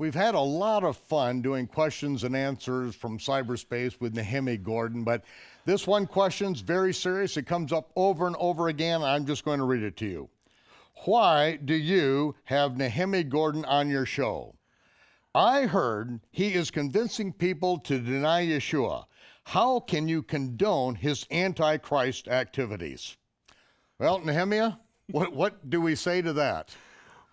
We've had a lot of fun doing questions and answers from cyberspace with Nehemia Gordon, but this one question's very serious. It comes up over and over again. I'm just going to read it to you. Why do you have Nehemia Gordon on your show? I heard he is convincing people to deny Yeshua. How can you condone his antichrist activities? Well, Nehemia, what do we say to that?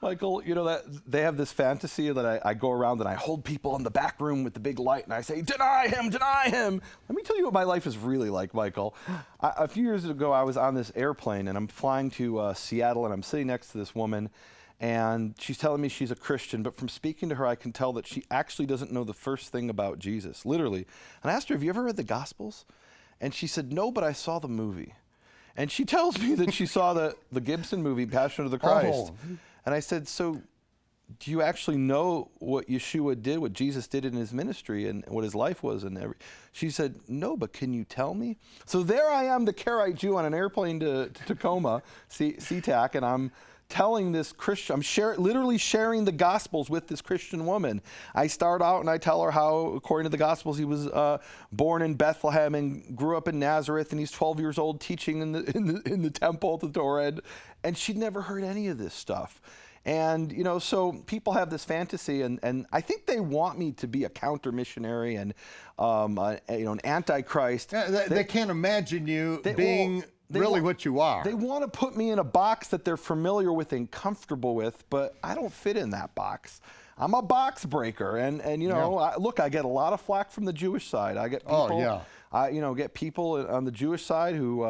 Michael, you know that they have this fantasy that I go around and I hold people in the back room with the big light and I say, deny him, deny him. Let me tell you what my life is really like, Michael. A few years ago, I was on this airplane and I'm flying to Seattle and I'm sitting next to this woman and she's telling me she's a Christian, but from speaking to her, I can tell that she actually doesn't know the first thing about Jesus, literally. And I asked her, have you ever read the Gospels? And she said, no, but I saw the movie. And she tells me that she saw the Gibson movie, Passion of the Christ. Oh. And I said, so do you actually know what Yeshua did, what Jesus did in his ministry and what his life was? She said, no, but can you tell me? So there I am, the Karaite Jew on an airplane to Tacoma, SeaTac, and I'm telling this Christian, I'm literally sharing the Gospels with this Christian woman. I start out and I tell her how, according to the Gospels, he was born in Bethlehem and grew up in Nazareth, and he's 12 years old teaching in the temple at the Torah, and she'd never heard any of this stuff. And, you know, so people have this fantasy, and I think they want me to be a counter missionary and, an antichrist. Yeah, they can't imagine you being really what you are. They want to put me in a box that they're familiar with and comfortable with, but I don't fit in that box. I'm a box breaker, and look, I get a lot of flack from the Jewish side. I get people, I get people on the Jewish side who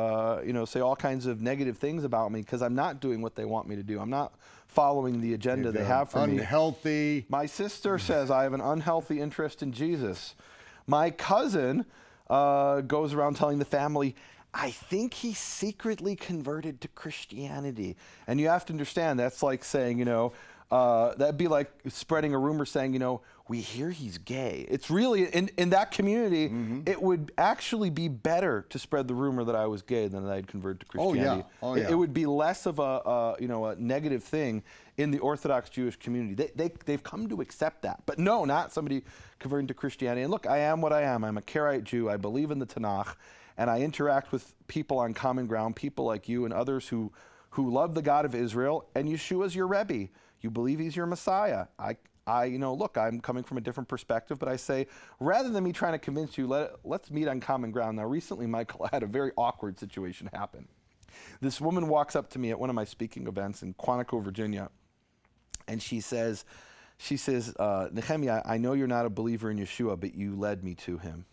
say all kinds of negative things about me because I'm not doing what they want me to do. I'm not following the agenda they have for me. Unhealthy. My sister says I have an unhealthy interest in Jesus. My cousin goes around telling the family, I think he secretly converted to Christianity. And you have to understand, that's like saying, that'd be like spreading a rumor saying, we hear he's gay. It's really, in that community, it would actually be better to spread the rumor that I was gay than that I'd converted to Christianity. Oh, yeah. It would be less of a negative thing in the Orthodox Jewish community. They've come to accept that. But no, not somebody converting to Christianity. And look, I am what I am. I'm a Karaite Jew. I believe in the Tanakh. And I interact with people on common ground, people like you and others who love the God of Israel, and Yeshua's your Rebbe. You believe he's your Messiah. Look, I'm coming from a different perspective, but I say, rather than me trying to convince you, let's meet on common ground. Now, recently, Michael, I had a very awkward situation happen. This woman walks up to me at one of my speaking events in Quantico, Virginia, and she says, Nehemia, I know you're not a believer in Yeshua, but you led me to him.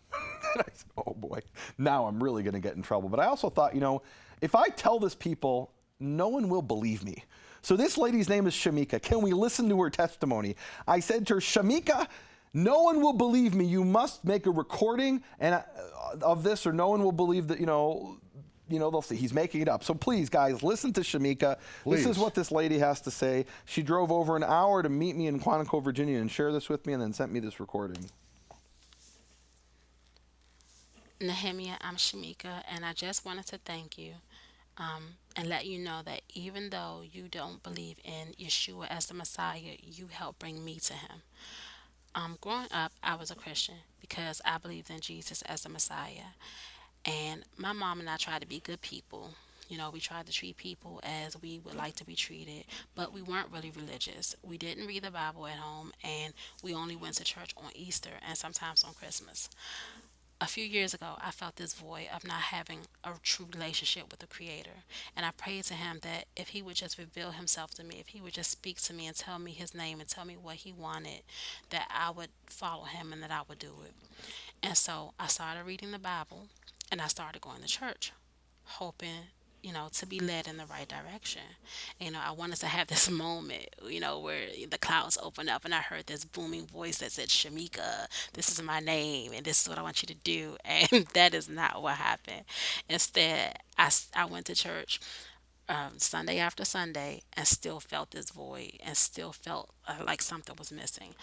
And I said, oh boy, now I'm really going to get in trouble. But I also thought, if I tell this people, no one will believe me. So this lady's name is Shameka. Can we listen to her testimony? I said to her, Shameka, no one will believe me. You must make a recording of this, or no one will believe that, they'll see he's making it up. So please, guys, listen to Shameka. Please. This is what this lady has to say. She drove over an hour to meet me in Quantico, Virginia, and share this with me, and then sent me this recording. Nehemia, I'm Shameka, and I just wanted to thank you and let you know that even though you don't believe in Yeshua as the Messiah, you helped bring me to him. Growing up, I was a Christian because I believed in Jesus as the Messiah. And my mom and I tried to be good people. We tried to treat people as we would like to be treated, but we weren't really religious. We didn't read the Bible at home, and we only went to church on Easter and sometimes on Christmas. A few years ago, I felt this void of not having a true relationship with the Creator. And I prayed to him that if he would just reveal himself to me, if he would just speak to me and tell me his name and tell me what he wanted, that I would follow him and that I would do it. And so I started reading the Bible and I started going to church, hoping to be led in the right direction. I wanted to have this moment, where the clouds opened up and I heard this booming voice that said, Shameka, this is my name and this is what I want you to do. And that is not what happened. Instead, I went to church Sunday after Sunday and still felt this void and still felt like something was missing.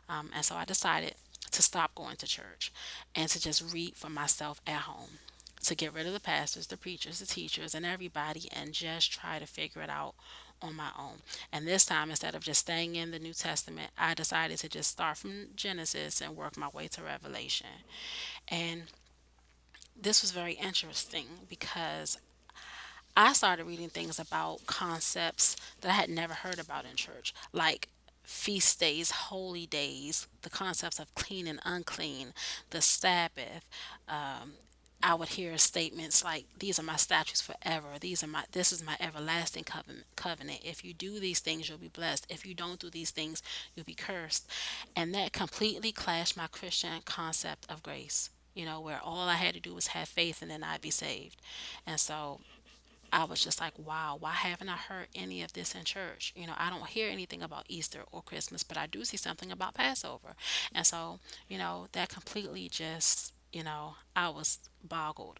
And so I decided to stop going to church and to just read for myself at home. to get rid of the pastors, the preachers, the teachers, and everybody, and just try to figure it out on my own. And this time, instead of just staying in the New Testament, I decided to just start from Genesis and work my way to Revelation. And this was very interesting because I started reading things about concepts that I had never heard about in church, like feast days, holy days, the concepts of clean and unclean, the Sabbath. I would hear statements like, "These are my statutes forever. This is my everlasting covenant. If you do these things, you'll be blessed. If you don't do these things, you'll be cursed." And that completely clashed my Christian concept of grace. Where all I had to do was have faith and then I'd be saved. And so I was just like, wow, why haven't I heard any of this in church? I don't hear anything about Easter or Christmas, but I do see something about Passover. And so, that completely just, I was boggled.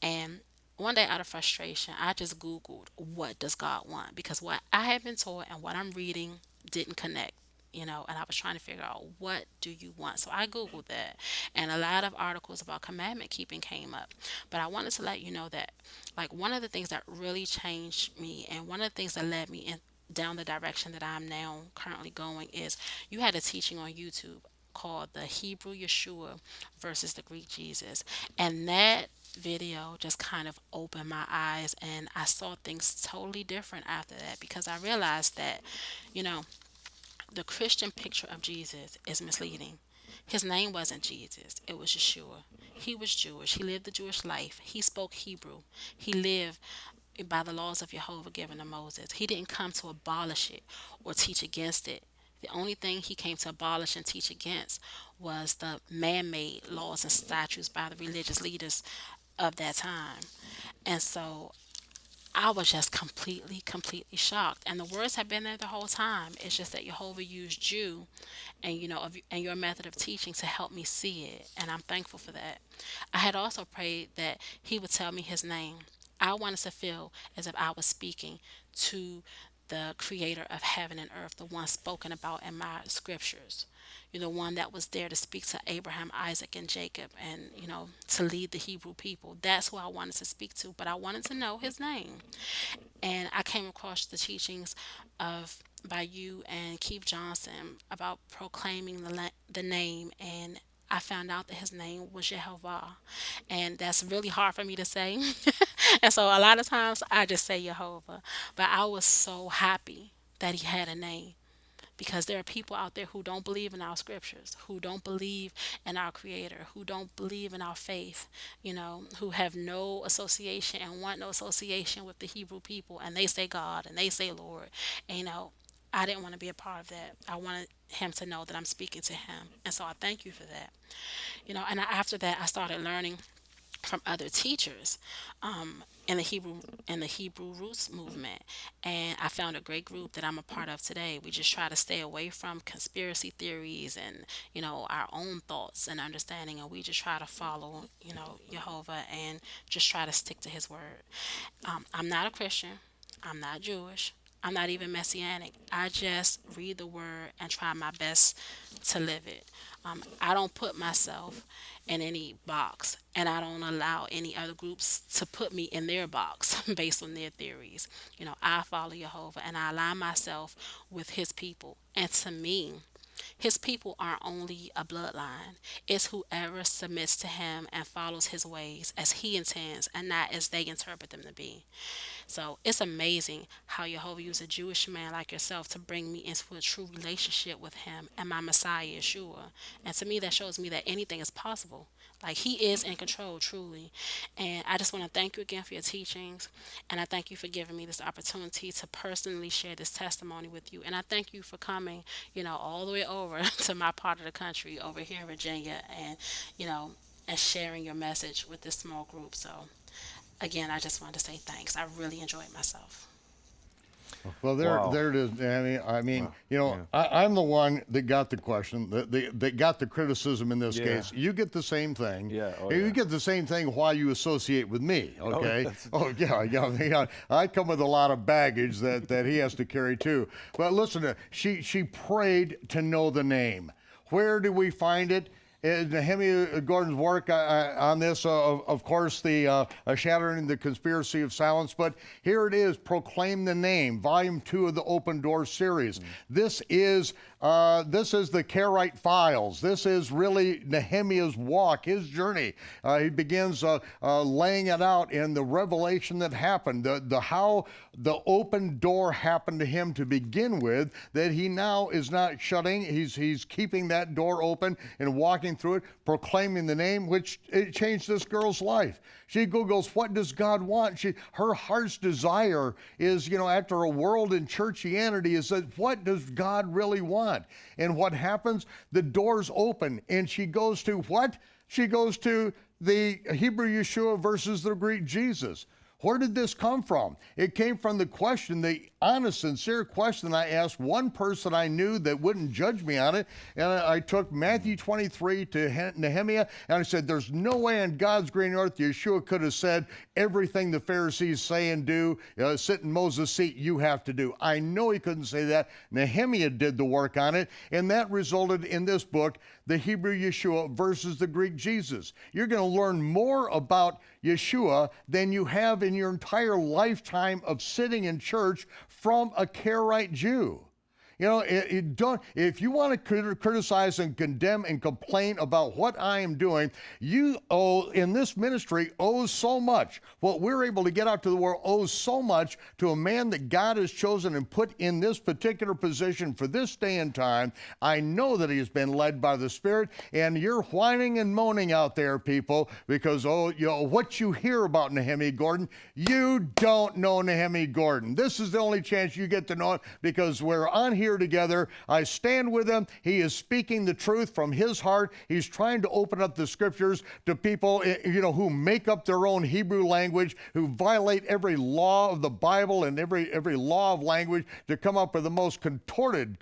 And one day out of frustration, I just Googled, what does God want? Because what I had been taught and what I'm reading didn't connect. And I was trying to figure out, what do you want? So I Googled that, and a lot of articles about commandment keeping came up. But I wanted to let you know that, like, one of the things that really changed me, and one of the things that led me down the direction that I'm now currently going, is you had a teaching on YouTube called The Hebrew Yeshua versus the Greek Jesus. And that video just kind of opened my eyes, and I saw things totally different after that, because I realized that, you know, the Christian picture of Jesus is misleading. His name wasn't Jesus, it was Yeshua. He was Jewish. He lived the Jewish life. He spoke Hebrew. He lived by the laws of Jehovah given to Moses. He didn't come to abolish it or teach against it. The only thing he came to abolish and teach against was the man made laws and statutes by the religious leaders of that time. And so I was just completely shocked. And the words have been there the whole time. It's just that Jehovah used you and and your method of teaching to help me see it. And I'm thankful for that. I had also prayed that he would tell me his name. I wanted to feel as if I was speaking to the creator of heaven and earth, the one spoken about in my scriptures. The one that was there to speak to Abraham, Isaac, and Jacob, and, to lead the Hebrew people. That's who I wanted to speak to, but I wanted to know his name. And I came across the teachings of by you and Keith Johnson about proclaiming the name, and I found out that his name was Jehovah, and that's really hard for me to say. And so a lot of times I just say Jehovah, but I was so happy that he had a name, because there are people out there who don't believe in our scriptures, who don't believe in our creator, who don't believe in our faith, who have no association and want no association with the Hebrew people, and they say God and they say Lord. And, I didn't want to be a part of that. I wanted him to know that I'm speaking to him. And so I thank you for that. And after that, I started learning from other teachers in the Hebrew roots movement, and I found a great group that I'm a part of today. We just try to stay away from conspiracy theories and our own thoughts and understanding, and we just try to follow Jehovah and just try to stick to His word. I'm not a Christian. I'm not Jewish. I'm not even messianic. I just read the word and try my best to live it. I don't put myself in any box, and I don't allow any other groups to put me in their box based on their theories. I follow Jehovah, and I align myself with his people. And to me, his people aren't only a bloodline, it's whoever submits to him and follows his ways as he intends and not as they interpret them to be. So it's amazing how Jehovah used a Jewish man like yourself to bring me into a true relationship with him and my Messiah, Yeshua. And to me, that shows me that anything is possible. Like, he is in control, truly. And I just want to thank you again for your teachings. And I thank you for giving me this opportunity to personally share this testimony with you. And I thank you for coming, all the way over to my part of the country, over here in Virginia, and, and sharing your message with this small group. So, again, I just wanted to say thanks. I really enjoyed myself. Well, Wow. there it is, Danny. I mean, Wow. Yeah. I'm the one that got the question, that got the criticism in this Yeah. case. You get the same thing. Yeah. Oh, And you yeah. get the same thing while you associate with me, okay? that's- Yeah. I come with a lot of baggage that he has to carry too. But listen, she prayed to know the name. Where do we find it? Nehemia Gordon's work on this, of course, the Shattering the Conspiracy of Silence, but here it is, Proclaim the Name, Volume 2 of the Open Door series. This is the Karaite Files. This is really Nehemia's walk, his journey. He begins laying it out in the revelation that happened, how the open door happened to him to begin with, that he now is not shutting, he's keeping that door open and walking through it, proclaiming the name, which it changed this girl's life. She Googles, what does God want? Her heart's desire is, after a world in churchianity, is that what does God really want? And what happens? The doors open, and she goes to what? She goes to the Hebrew Yeshua versus the Greek Jesus. Where did this come from? It came from the question, the honest, sincere question I asked one person I knew that wouldn't judge me on it. And I took Matthew 23 to Nehemia, and I said, there's no way on God's green earth Yeshua could have said everything the Pharisees say and do, sit in Moses' seat, you have to do. I know he couldn't say that. Nehemia did the work on it, and that resulted in this book, The Hebrew Yeshua versus the Greek Jesus. You're going to learn more about Yeshua than you have in your entire lifetime of sitting in church from a Karaite Jew. If you want to criticize and condemn and complain about what I am doing, you in this ministry owes so much. What we're able to get out to the world owes so much to a man that God has chosen and put in this particular position for this day and time. I know that he has been led by the Spirit, and you're whining and moaning out there, people, because, what you hear about Nehemia Gordon, you don't know Nehemia Gordon. This is the only chance you get to know him, because we're on here together. I stand with him. He is speaking the truth from his heart. He's trying to open up the scriptures to people, who make up their own Hebrew language, who violate every law of the Bible and every law of language to come up with the most contorted,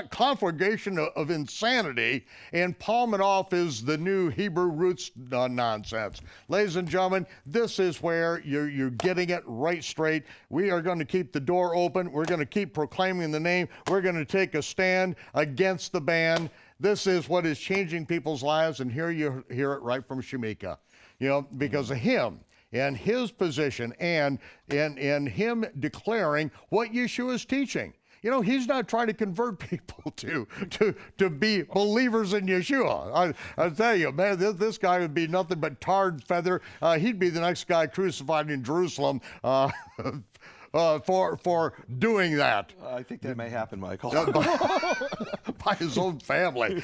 conflagration of insanity, and palm it off as the new Hebrew roots nonsense. Ladies and gentlemen, this is where you're getting it right straight. We are going to keep the door open. We're going to keep proclaiming the name. We're going to take a stand against the ban. This is what is changing people's lives, and here you hear it right from Shameka. Because of him and his position and him declaring what Yeshua is teaching. He's not trying to convert people to be believers in Yeshua. I tell you, man, this guy would be nothing but tarred feather. He'd be the next guy crucified in Jerusalem for doing that. I think that may happen, Michael. By his own family.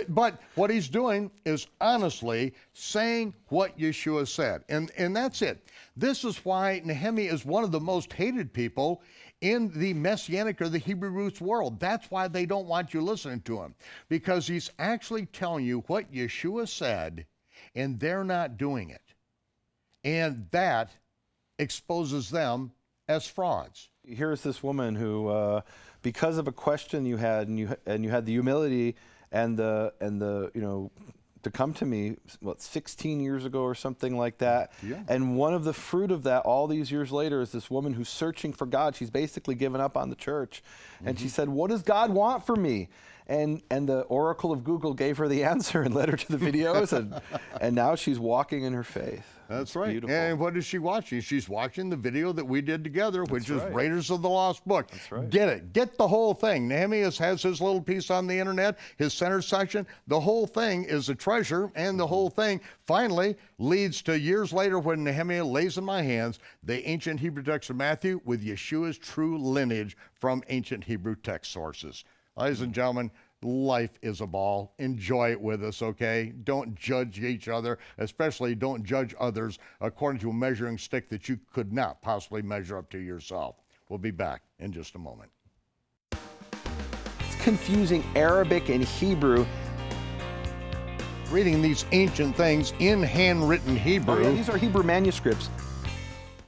But what he's doing is honestly saying what Yeshua said. And that's it. This is why Nehemia is one of the most hated people in the Messianic or the Hebrew roots world. That's why they don't want you listening to him, because he's actually telling you what Yeshua said, and they're not doing it. And that exposes them as frauds. Here's this woman who, because of a question you had, and you had the humility and the to come to me, 16 years ago or something like that. Yeah. And one of the fruit of that all these years later is this woman who's searching for God. She's basically given up on the church. And she said, what does God want for me? And the oracle of Google gave her the answer and led her to the videos. and now she's walking in her faith. That's right. Beautiful. And what is she watching? She's watching the video that we did together, which That's is right. Raiders of the Lost Book. That's right. Get it. Get the whole thing. Nehemia has his little piece on the internet, his center section. The whole thing is a treasure, and the whole thing finally leads to years later when Nehemia lays in my hands the ancient Hebrew text of Matthew with Yeshua's true lineage from ancient Hebrew text sources. Ladies and gentlemen, life is a ball. Enjoy it with us, okay? Don't judge each other, especially don't judge others according to a measuring stick that you could not possibly measure up to yourself. We'll be back in just a moment. It's confusing Arabic and Hebrew. Reading these ancient things in handwritten Hebrew. Oh, yeah, these are Hebrew manuscripts.